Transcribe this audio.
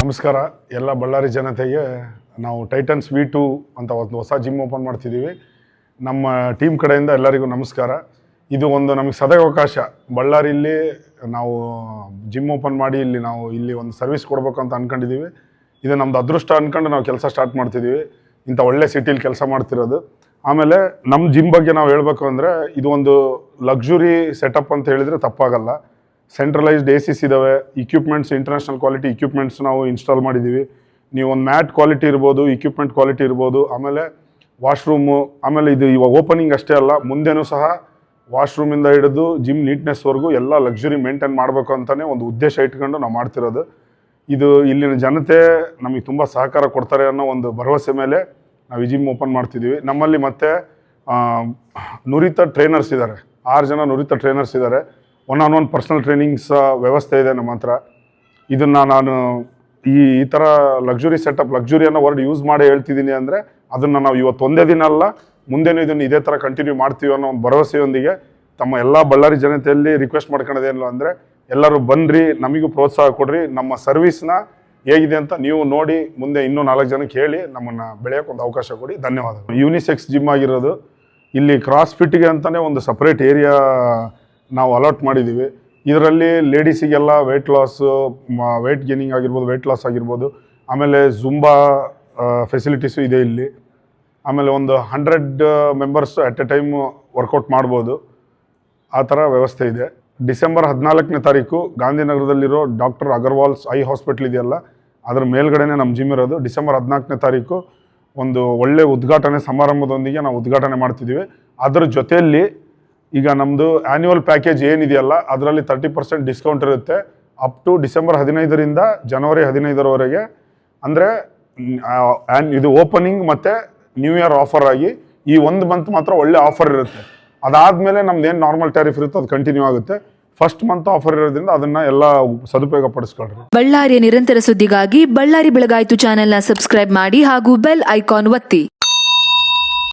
ನಮಸ್ಕಾರ ಎಲ್ಲ ಬಳ್ಳಾರಿ ಜನತೆಗೆ. ನಾವು ಟೈಟನ್ಸ್ V2 ಅಂತ ಒಂದು ಹೊಸ ಜಿಮ್ ಓಪನ್ ಮಾಡ್ತಿದ್ದೀವಿ. ನಮ್ಮ ಟೀಮ್ ಕಡೆಯಿಂದ ಎಲ್ಲರಿಗೂ ನಮಸ್ಕಾರ. ಇದು ಒಂದು ನಮಗೆ ಸದಾವಕಾಶ. ಬಳ್ಳಾರಿಯಲ್ಲಿ ನಾವು ಜಿಮ್ ಓಪನ್ ಮಾಡಿ ಇಲ್ಲಿ ಒಂದು ಸರ್ವಿಸ್ ಕೊಡಬೇಕು ಅಂತ ಅಂದ್ಕೊಂಡಿದ್ದೀವಿ. ಇದು ನಮ್ಮದು ಅದೃಷ್ಟ ಅಂದ್ಕೊಂಡು ನಾವು ಕೆಲಸ ಸ್ಟಾರ್ಟ್ ಮಾಡ್ತಿದ್ದೀವಿ. ಇಂಥ ಒಳ್ಳೆ ಸಿಟಿಲಿ ಕೆಲಸ ಮಾಡ್ತಿರೋದು. ಆಮೇಲೆ ನಮ್ಮ ಜಿಮ್ ಬಗ್ಗೆ ನಾವು ಹೇಳಬೇಕು ಅಂದರೆ ಇದು ಒಂದು ಲಕ್ಸುರಿ ಸೆಟಪ್ ಅಂತ ಹೇಳಿದರೆ ತಪ್ಪಾಗಲ್ಲ. ಸೆಂಟ್ರಲೈಸ್ಡ್ ACs ಇದ್ದಾವೆ, ಇಕ್ವಿಪ್ಮೆಂಟ್ಸ್ ಇಂಟರ್ನ್ಯಾಷನಲ್ ಕ್ವಾಲಿಟಿ ಇಕ್ವಿಪ್ಮೆಂಟ್ಸ್ ನಾವು ಇನ್ಸ್ಟಾಲ್ ಮಾಡಿದ್ದೀವಿ. ನೀವು ಒಂದು ಮ್ಯಾಟ್ ಕ್ವಾಲಿಟಿ ಇರ್ಬೋದು, ಇಕ್ವಿಪ್ಮೆಂಟ್ ಕ್ವಾಲಿಟಿ ಇರ್ಬೋದು, ಆಮೇಲೆ ವಾಶ್ರೂಮು, ಆಮೇಲೆ ಇದು ಇವಾಗ ಓಪನಿಂಗ್ ಅಷ್ಟೇ ಅಲ್ಲ, ಮುಂದೆನೂ ಸಹ ವಾಶ್ರೂಮಿಂದ ಹಿಡಿದು ಜಿಮ್ ನೀಟ್ನೆಸ್ವರೆಗೂ ಎಲ್ಲ ಲಕ್ಸುರಿ ಮೇಂಟೈನ್ ಮಾಡಬೇಕು ಅಂತಲೇ ಒಂದು ಉದ್ದೇಶ ಇಟ್ಕೊಂಡು ನಾವು ಮಾಡ್ತಿರೋದು. ಇದು ಇಲ್ಲಿನ ಜನತೆ ನಮಗೆ ತುಂಬ ಸಹಕಾರ ಕೊಡ್ತಾರೆ ಅನ್ನೋ ಒಂದು ಭರವಸೆ ಮೇಲೆ ನಾವು ಈ ಜಿಮ್ ಓಪನ್ ಮಾಡ್ತಿದ್ದೀವಿ. ನಮ್ಮಲ್ಲಿ ಮತ್ತೆ ನುರಿತ ಟ್ರೈನರ್ಸ್ ಇದ್ದಾರೆ, 6 ಜನ ನುರಿತ ಟ್ರೈನರ್ಸ್ ಇದ್ದಾರೆ. ಒನ್ ಪರ್ಸನಲ್ ಟ್ರೈನಿಂಗ್ಸ್ ವ್ಯವಸ್ಥೆ ಇದೆ ನಮ್ಮ ಹತ್ರ. ಇದನ್ನು ನಾನು ಈ ಥರ ಲಕ್ಸುರಿ ಸೆಟಪ್, ಲಕ್ಸುರಿ ಅನ್ನೋ ವರ್ಡ್ ಯೂಸ್ ಮಾಡಿ ಹೇಳ್ತಿದ್ದೀನಿ ಅಂದರೆ ಅದನ್ನು ನಾವು ಇವತ್ತು ಒಂದೇ ದಿನ ಅಲ್ಲ, ಮುಂದೆನೂ ಇದನ್ನು ಇದೇ ಥರ ಕಂಟಿನ್ಯೂ ಮಾಡ್ತೀವಿ ಅನ್ನೋ ಒಂದು ಭರವಸೆಯೊಂದಿಗೆ ತಮ್ಮ ಎಲ್ಲ ಬಳ್ಳಾರಿ ಜನತೆಯಲ್ಲಿ ರಿಕ್ವೆಸ್ಟ್ ಮಾಡ್ಕೊಳ್ಳೋದೇನಿಲ್ಲ ಅಂದರೆ ಎಲ್ಲರೂ ಬನ್ನಿರಿ, ನಮಗೂ ಪ್ರೋತ್ಸಾಹ ಕೊಡ್ರಿ. ನಮ್ಮ ಸರ್ವಿಸ್ನ ಹೇಗಿದೆ ಅಂತ ನೀವು ನೋಡಿ ಮುಂದೆ ಇನ್ನೂ 4 ಜನಕ್ಕೆ ಹೇಳಿ ನಮ್ಮನ್ನು ಬೆಳೆಯೋಕ್ಕೆ ಒಂದು ಅವಕಾಶ ಕೊಡಿ. ಧನ್ಯವಾದಗಳು. ಯೂನಿಸೆಕ್ಸ್ ಜಿಮ್ ಆಗಿರೋದು. ಇಲ್ಲಿ ಕ್ರಾಸ್ ಫಿಟ್ಗೆ ಅಂತಲೇ ಒಂದು ಸಪ್ರೇಟ್ ಏರಿಯಾ ನಾವು ಅಲಾಟ್ ಮಾಡಿದ್ದೀವಿ. ಇದರಲ್ಲಿ ಲೇಡೀಸಿಗೆಲ್ಲ ವೆಯ್ಟ್ ಲಾಸು, ವೆಯ್ಟ್ ಗೇನಿಂಗ್ ಆಗಿರ್ಬೋದು, ವೆಯ್ಟ್ ಲಾಸ್ ಆಗಿರ್ಬೋದು, ಆಮೇಲೆ ಜುಂಬಾ ಫೆಸಿಲಿಟೀಸು ಇದೆ ಇಲ್ಲಿ. ಆಮೇಲೆ ಒಂದು 100 members at a time workout ಮಾಡ್ಬೋದು, ಆ ಥರ ವ್ಯವಸ್ಥೆ ಇದೆ. ಡಿಸೆಂಬರ್ 14ನೇ ತಾರೀಕು ಗಾಂಧಿನಗರದಲ್ಲಿರೋ ಡಾಕ್ಟರ್ ಅಗರ್ವಾಲ್ಸ್ ಐ ಹಾಸ್ಪಿಟ್ಲ್ ಇದೆಯಲ್ಲ, ಅದರ ಮೇಲ್ಗಡೆನೇ ನಮ್ಮ ಜಿಮ್ ಇರೋದು. ಡಿಸೆಂಬರ್ 14ನೇ ತಾರೀಕು ಒಂದು ಒಳ್ಳೆ ಉದ್ಘಾಟನೆ ಸಮಾರಂಭದೊಂದಿಗೆ ನಾವು ಉದ್ಘಾಟನೆ ಮಾಡ್ತಿದ್ದೀವಿ. ಅದರ ಜೊತೆಯಲ್ಲಿ ಈಗ ನಮ್ಮದು ಆ್ಯನ್ಯುವಲ್ ಪ್ಯಾಕೇಜ್ ಏನಿದೆಯಲ್ಲ ಅದರಲ್ಲಿ 30% ಡಿಸ್ಕೌಂಟ್ ಇರುತ್ತೆ. ಅಪ್ ಟು ಡಿಸೆಂಬರ್ 15ರಿಂದ ಜನವರಿ 15ರವರೆಗೆ. ಅಂದರೆ ಇದು ಓಪನಿಂಗ್ ಮತ್ತು ನ್ಯೂ ಇಯರ್ ಆಫರ್ ಆಗಿ ಈ 1 ಮಂತ್ ಮಾತ್ರ ಒಳ್ಳೆ ಆಫರ್ ಇರುತ್ತೆ. ಅದಾದಮೇಲೆ ನಮ್ದೇನು ನಾರ್ಮಲ್ ಟ್ಯಾರಿಫ್ ಇರುತ್ತೋ ಅದು ಕಂಟಿನ್ಯೂ ಆಗುತ್ತೆ. ಫಸ್ಟ್ ಮಂತ್ ಆಫರ್ ಇರೋದ್ರಿಂದ ಅದನ್ನು ಎಲ್ಲ ಸದುಪಯೋಗ ಪಡಿಸ್ಕೊಳ್ರಿ. ಬಳ್ಳಾರಿಯ ನಿರಂತರ ಸುದ್ದಿಗಾಗಿ ಬಳ್ಳಾರಿ ಬೆಳಗಾಯಿತು ಚಾನೆಲ್ನ ಸಬ್ಸ್ಕ್ರೈಬ್ ಮಾಡಿ ಹಾಗೂ ಬೆಲ್ ಐಕಾನ್ ಒತ್ತಿ.